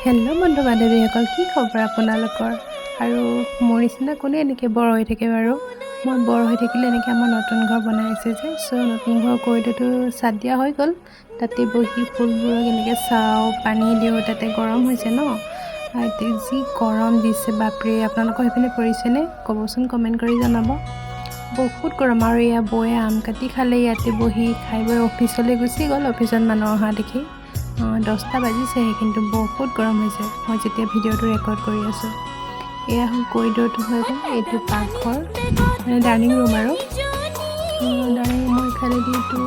Hello' বন্ধু বান্ধৱীসকল, কি খবৰ আপোনালোকৰ? আৰু মোৰ নিচিনা কোনে এনেকৈ বৰ হৈ থাকে বাৰু? মই বৰ হৈ থাকিলে এনেকৈ আমাৰ নতুন ঘৰ বনাই আছে যে, নতুন ঘৰ কৰিটোতো চাদ দিয়া হৈ গ'ল। তাতে বহি ফুলবোৰক এনেকৈ চাওঁ, পানী দিওঁ, তাতে গৰম হৈছে ন। যি গৰম দিছে বাপৰে, আপোনালোকৰ সেইপিনে পৰিছেনে? ক'বচোন, কমেণ্ট কৰি জনাব। বহুত গৰম। আৰু এয়া বৌয়ে আম কাটি খালে, ইয়াতে বহি খাই বৈ অফিচলৈ গুচি গ'ল। অফিচত মানুহ অহা দেখি 10টা বাজিছেহে, কিন্তু বহুত গৰম হৈছে মই যেতিয়া ভিডিঅ'টো ৰেকৰ্ড কৰি আছোঁ। এয়া হ'ল কৰিডৰটো হৈ গ'ল, এইটো পাকঘৰ মানে ডাইনিং ৰুম আৰু ডাইনিং ৰুমৰ ইফালেদি এইটো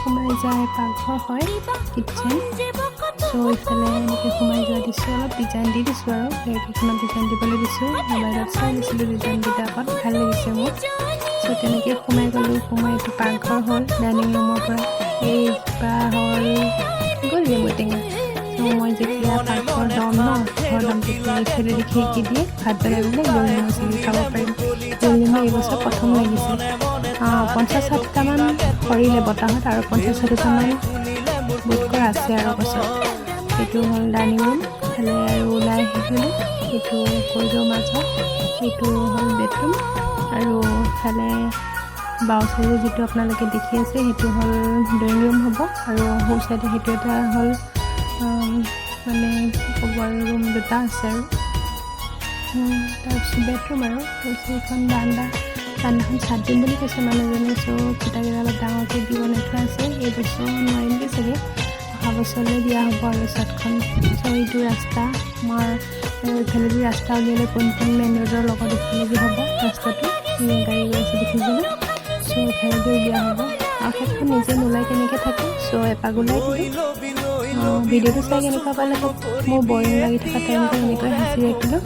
সোমাই যায় পাকঘৰ হয়, কিটচেন। ইফালে এনেকৈ সোমাই যোৱা দিছোঁ, অলপ ডিজাইন দি দিছোঁ আৰু সেইকেইখনত ডিজাইন দিবলৈ দিছোঁ। মোবাইলত চাই দিছিলোঁ ডিজাইনকেইটা, অকণ ভাল লাগিছে মোৰ। তেনেকৈ সোমাই গ'লোঁ। সোমাই এইটো পাকঘৰ হ'ল ডাইনিং ৰুমৰ পৰা। এইজোপা হ'ল গ'ল নেমু টেঙা। মই যেতিয়া পাকঘৰ দম ন, ঘৰ দম তেতিয়া এইফালেদি খিৰিকী দিয়ে ভাত বনাই পেলাই গোল নেমু চেপি খাব পাৰিম। গোল নেমু এইবছৰ প্ৰথম লাগিছে। 50-60টামান সৰিলে বতাহত, আৰু 50-60টামান বোধকৰা আছে আৰু গছত। এইটো হ'ল ডাইনিং ৰুম। ইফালে আৰু ওলাই আহিছিলোঁ, এইটো কৰিডৰ মাজত। এইটো হ'ল বেডৰুম, আৰু ইফালে বাওঁ চাইডে যিটো আপোনালোকে দেখি আছে সেইটো হ'ল ড্ৰয়িং ৰুম হ'ব, আৰু সোঁ চাইডে সেইটো এটা হ'ল মানে কি ক'ব আৰু ৰুম দুটা আছে আৰু তাৰপিছত বেডৰুম। আৰু তাৰপিছত এইখন বাৰান্দাখন চাদ দিম বুলি কৈছে মানুহজনে। খুঁটাকেইটা অলপ ডাঙৰকৈ দি বনাই থোৱা আছে। এই বছৰ নোৱাৰিমগৈ চাগে, অহা বছৰলৈ দিয়া হ'ব আৰু চাদখন। এইটো ৰাস্তা, আমাৰ ইফালেদি ৰাস্তা উলিয়ালে কোনখন মেইন ৰোডৰ লগত ইফালেদি হ'ব ৰাস্তাটো, গাড়ী গৈ আছে দেখিছিলোঁ। ইফালেদি দিয়া হ'ব, আৰু সেইখন নিজে নোলাই কেনেকৈ থাকে। এপাক ওলাই দিলোঁ। ভিডিঅ'টো চাই কেনেকুৱা পালে, মোৰ বৰিং লাগি থকা টাইমটো এনেকৈ সাঁচি ৰাখিলোঁ।